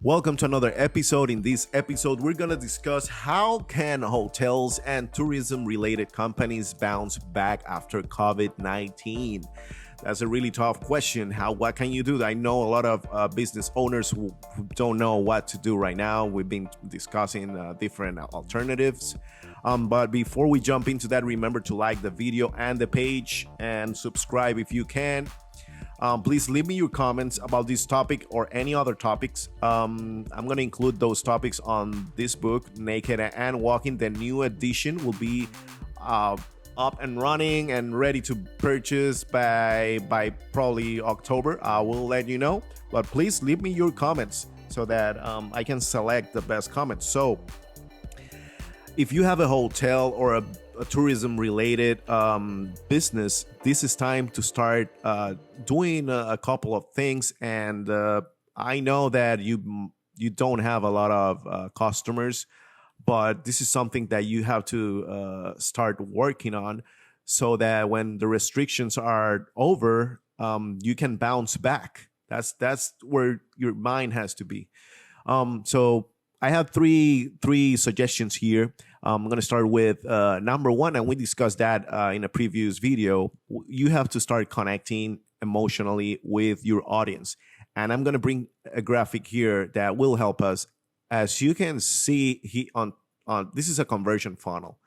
Welcome to another episode. In this episode, we're going to discuss how can hotels and tourism related companies bounce back after COVID-19. That's a really tough question. What can you do? I know a lot of business owners who don't know what to do right now. We've been discussing different alternatives. But before we jump into that, remember to like the video and the page and subscribe if you can. Please leave me your comments about this topic or any other topics. I'm going to include those topics on this book, Naked and Walking. The new edition will be up and running and ready to purchase by probably October. I will let you know. But please leave me your comments so that I can select the best comments. So if you have a hotel or a tourism related business, this is time to start doing a couple of things. And I know that you don't have a lot of customers, but this is something that you have to start working on so that when the restrictions are over, you can bounce back. That's where your mind has to be. So I have three suggestions here. I'm going to start with number one, and we discussed that in a previous video. You have to start connecting emotionally with your audience. And I'm going to bring a graphic here that will help us. As you can see on this is a conversion funnel,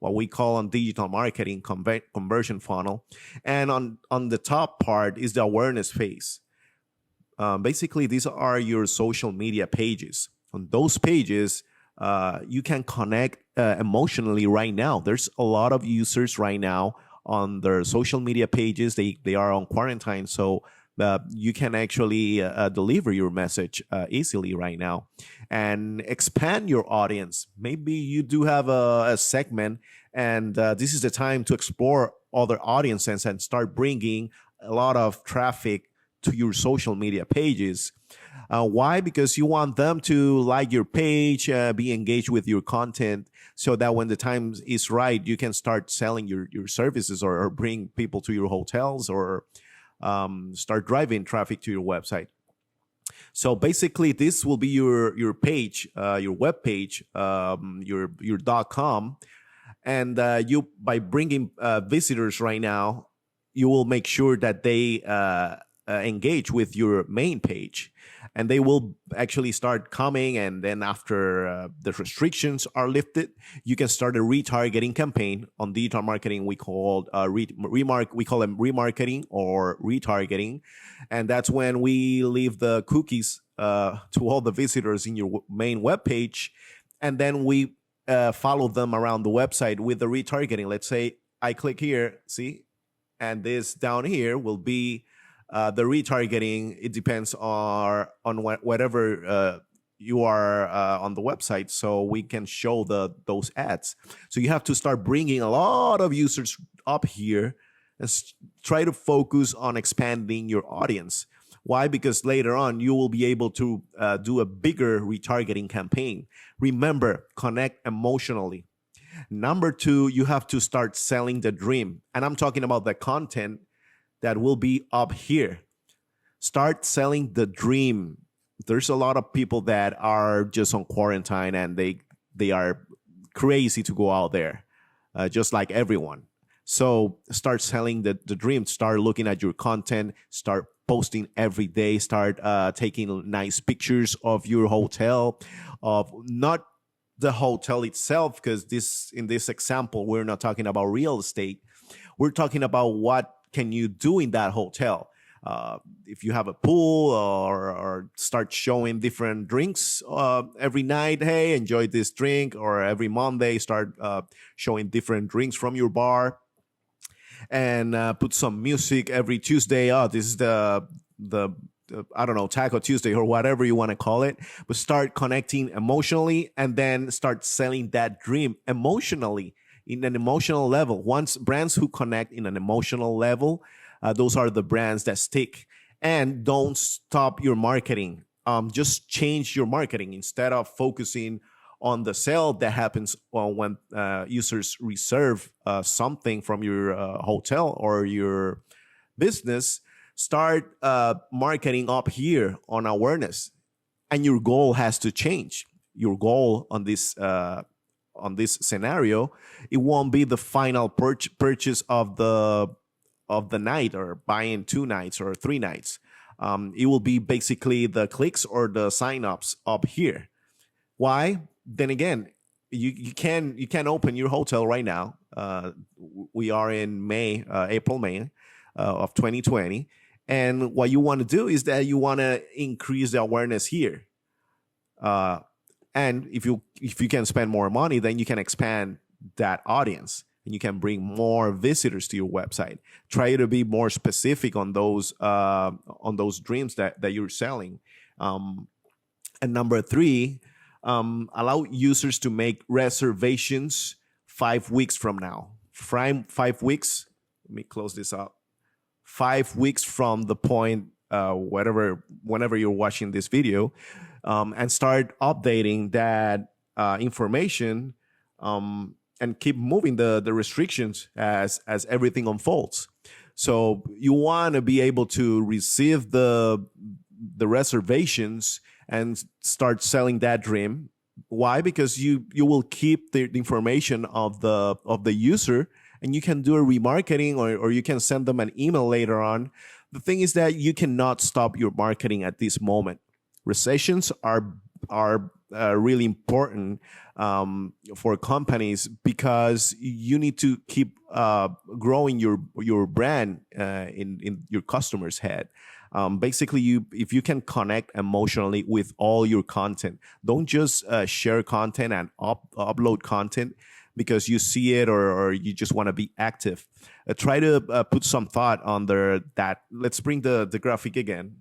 what we call on digital marketing conversion funnel. And on the top part is the awareness phase. Basically, these are your social media pages. On those pages, you can connect emotionally right now. There's a lot of users right now on their social media pages. They are on quarantine, so you can actually deliver your message easily right now and expand your audience. Maybe you do have a segment, and this is the time to explore other audiences and start bringing a lot of traffic to your social media pages. Why? Because you want them to like your page, be engaged with your content, so that when the time is right, you can start selling your services or bring people to your hotels or start driving traffic to your website. So basically, this will be your page, your web page, your .com, and you by bringing visitors right now, you will make sure that they engage with your main page. And they will actually start coming, and then after the restrictions are lifted, you can start a retargeting campaign on digital marketing. We call we call them remarketing or retargeting, and that's when we leave the cookies to all the visitors in your main web page, and then we follow them around the website with the retargeting. Let's say I click here, see, and this down here will be the retargeting. It depends on whatever you are on the website, so we can show those ads. So you have to start bringing a lot of users up here and try to focus on expanding your audience. Why? Because later on you will be able to do a bigger retargeting campaign. Remember, connect emotionally. Number two, you have to start selling the dream, and I'm talking about the content that will be up here. Start selling the dream. There's a lot of people that are just on quarantine, and they are crazy to go out there, just like everyone. So start selling the dream. Start looking at your content. Start posting every day. Start taking nice pictures of your hotel, of not the hotel itself, because in this example, we're not talking about real estate. We're talking about what can you do in that hotel. If you have a pool, or start showing different drinks every night. Hey, enjoy this drink. Or every Monday, start showing different drinks from your bar, and put some music every Tuesday. Oh, this is the I don't know, Taco Tuesday or whatever you want to call it. But start connecting emotionally, and then start selling that dream emotionally. In an emotional level, once brands who connect in an emotional level, those are the brands that stick. And don't stop your marketing. Just change your marketing. Instead of focusing on the sale that happens when users reserve something from your hotel or your business, start marketing up here on awareness. and your goal has to change. Your goal on this scenario, it won't be the final purchase of the night, or buying 2 nights or 3 nights. It will be basically the clicks or the signups up here. Why? Then again, you can open your hotel right now. We are in May, April, May of 2020, and what you want to do is that you want to increase the awareness here. And if you can spend more money, then you can expand that audience and you can bring more visitors to your website. Try to be more specific on those dreams that you're selling. And number 3, allow users to make reservations 5 weeks from now. 5 weeks. Let me close this up. 5 weeks from the point, whenever you're watching this video, and start updating that information, and keep moving the restrictions as everything unfolds. So you want to be able to receive the reservations and start selling that dream. Why? Because you will keep the information of the user, and you can do a remarketing, or you can send them an email later on. The thing is that you cannot stop your marketing at this moment. Recessions are really important for companies, because you need to keep growing your brand in your customers' head. Basically, if you can connect emotionally with all your content, don't just share content and upload content because you see it, or you just want to be active. Try to put some thought under that. Let's bring the graphic again.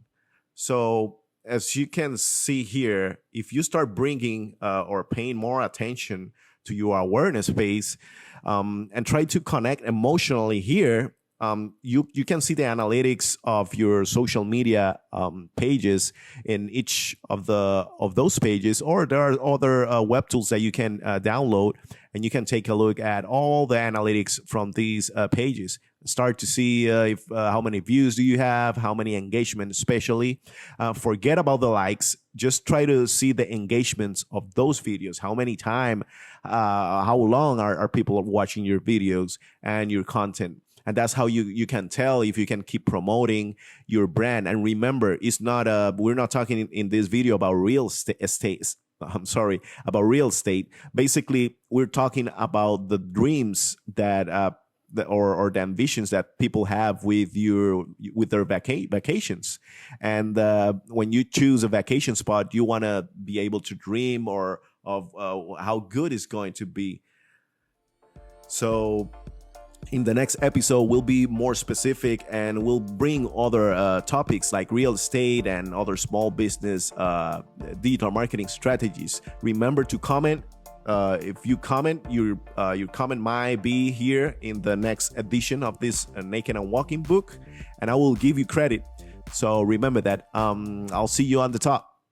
So as you can see here, if you start bringing or paying more attention to your awareness phase, and try to connect emotionally here, you can see the analytics of your social media pages in each of those pages, or there are other web tools that you can download, and you can take a look at all the analytics from these pages. Start to see if how many views do you have, how many engagements, especially. Forget about the likes. Just try to see the engagements of those videos. How many time, how long are people watching your videos and your content? And that's how you can tell if you can keep promoting your brand. And remember, it's not we're not talking in this video about real estate. I'm sorry, about real estate. Basically, we're talking about the dreams that or the ambitions that people have with their vacations. And when you choose a vacation spot, you want to be able to dream of how good it's going to be. So in the next episode, we'll be more specific, and we'll bring other topics like real estate and other small business digital marketing strategies. Remember to comment. If you comment, your comment might be here in the next edition of this Naked and Walking book, and I will give you credit. So remember that. I'll see you on the top.